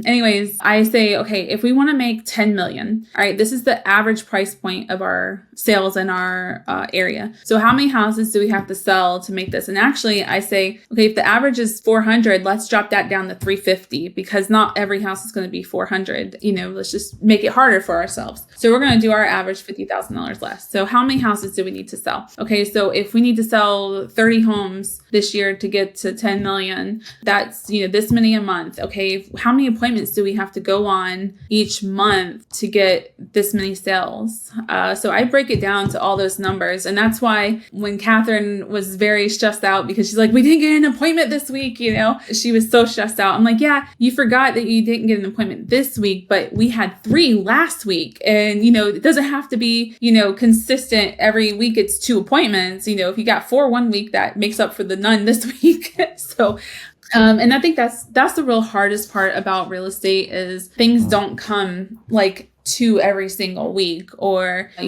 anyways, I say, okay, if we want to make 10 million, all right, this is the average price point of our sales in our area. So how many houses do we have to sell to make this? And actually I say, okay, if the average is 400, let's drop that down to 350, because not every house is going to be 400. Let's just make it harder for ourselves. So we're going to do our average $50,000 less. So how many houses do we need to sell? Okay, so if we need to sell 30 homes this year to get to 10 million, that's, this many a month. Okay, how many appointments do we have to go on each month to get this many sales? So I break it down to all those numbers. And that's why when Catherine was very stressed out because she's like, we didn't get an appointment this week, she was so stressed out. I'm like, yeah, you forgot that you didn't get an appointment this week, but we had 3 last week. And, it doesn't have to be, consistent every week. It's 2 appointments. If you got 4 one week, that makes up for the none this week. So, and I think that's the real hardest part about real estate is things don't come like 2 every single week or, 2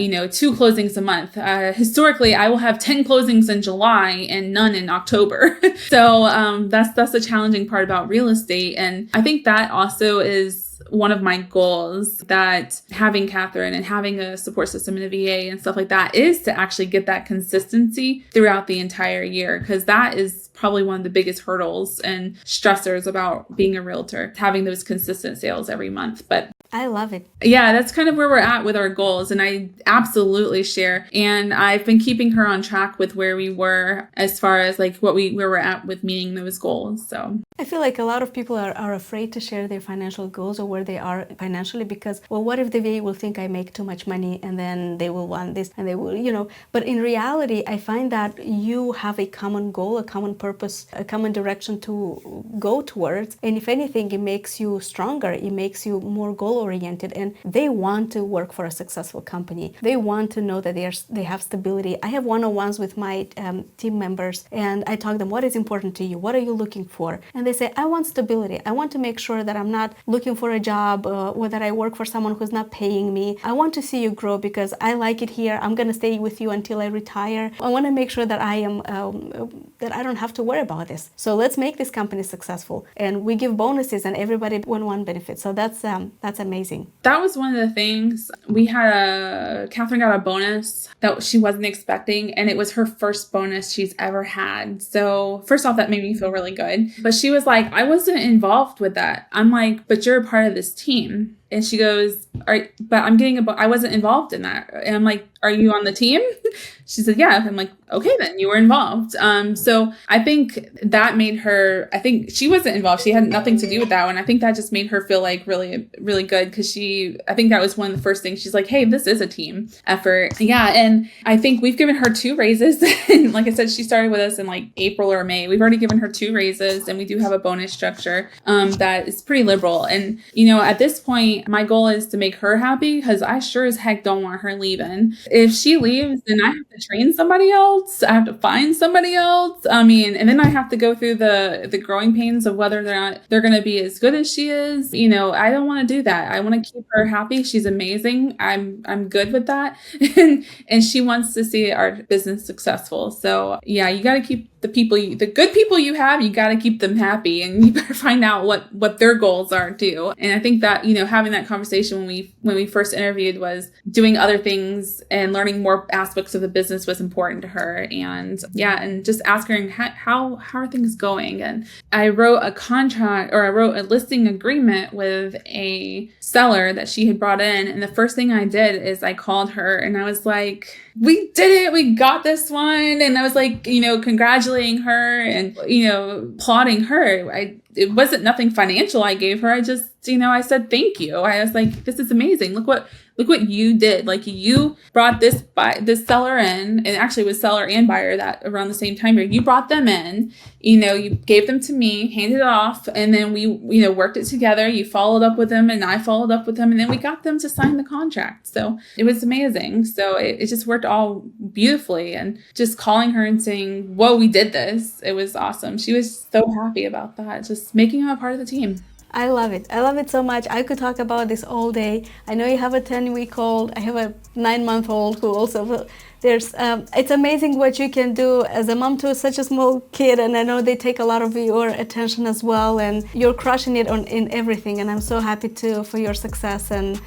closings a month. Historically, I will have 10 closings in July and none in October. So that's the challenging part about real estate. And I think that also is one of my goals, that having Catherine and having a support system in a VA and stuff like that is to actually get that consistency throughout the entire year, because that is probably one of the biggest hurdles and stressors about being a realtor, having those consistent sales every month. But I love it. Yeah, that's kind of where we're at with our goals. And I absolutely share. And I've been keeping her on track with where we were as far as like where we're at with meeting those goals. So I feel like a lot of people are afraid to share their financial goals or where they are financially because, well, what if the VA will think I make too much money and then they will want this and they will, But in reality, I find that you have a common goal, a common purpose, a common direction to go towards. And if anything, it makes you stronger. It makes you more goal-oriented. And they want to work for a successful company. They want to know that they have stability. I have one-on-ones with my team members and I talk to them, what is important to you? What are you looking for? And they say, I want stability. I want to make sure that I'm not looking for a job or that I work for someone who's not paying me. I want to see you grow because I like it here. I'm going to stay with you until I retire. I want to make sure that that I don't have to worry about this. So let's make this company successful. And we give bonuses and everybody win-win benefits. So that's amazing. That was one of the things. We had Catherine got a bonus that she wasn't expecting, and it was her first bonus she's ever had. So first off, that made me feel really good. But she was like, I wasn't involved with that. I'm like, but you're a part of this team. And she goes, but I'm getting I wasn't involved in that. And I'm like, are you on the team? She said, yeah. I'm like, okay, then you were involved. So I think that made her, I think she wasn't involved. She had nothing to do with that one. I think that just made her feel like really, really good because I think that was one of the first things. She's like, hey, this is a team effort. Yeah. And I think we've given her 2 raises. And like I said, she started with us in like April or May. We've already given her 2 raises and we do have a bonus structure that is pretty liberal. And, at this point, my goal is to make her happy because I sure as heck don't want her leaving. If she leaves, then I have to train somebody else. I have to find somebody else. And then I have to go through the growing pains of whether or not they're going to be as good as she is. I don't want to do that. I want to keep her happy. She's amazing. I'm good with that. and she wants to see our business successful. So yeah, you got to keep the good people you have, you got to keep them happy and you better find out what their goals are too. And I think that, having having that conversation when we first interviewed was doing other things and learning more aspects of the business was important to her. And and just asking how are things going. And I wrote a listing agreement with a seller that she had brought in. And the first thing I did is I called her and I was like, we did it. We got this one. And I was like, congratulating her and, applauding her. It wasn't nothing financial I gave her. I just, I said, thank you. I was like, this is amazing. Look what you did. Like, you brought this seller in, and actually it was seller and buyer that around the same time period. You brought them in, you gave them to me, handed it off, and then we, worked it together. You followed up with them and I followed up with them, and then we got them to sign the contract. So it was amazing. So it just worked all beautifully, and just calling her and saying, whoa, we did this. It was awesome. She was so happy about that. Just making her a part of the team. I love it. I love it so much. I could talk about this all day. I know you have a 10-week-old. I have a 9-month-old who also it's amazing what you can do as a mom to such a small kid, and I know they take a lot of your attention as well, and you're crushing it in everything, and I'm so happy for your success, and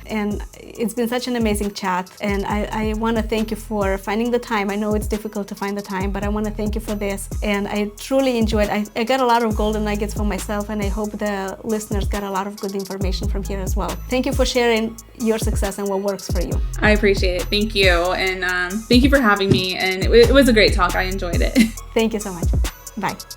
it's been such an amazing chat, and I want to thank you for finding the time. I know it's difficult to find the time, but I want to thank you for this, and I truly enjoyed. I got a lot of golden nuggets for myself, and I hope the listeners got a lot of good information from here as well. Thank you for sharing your success and what works for you. I appreciate it. Thank you, and thank you for having me, and it was a great talk. I enjoyed it. Thank you so much. Bye.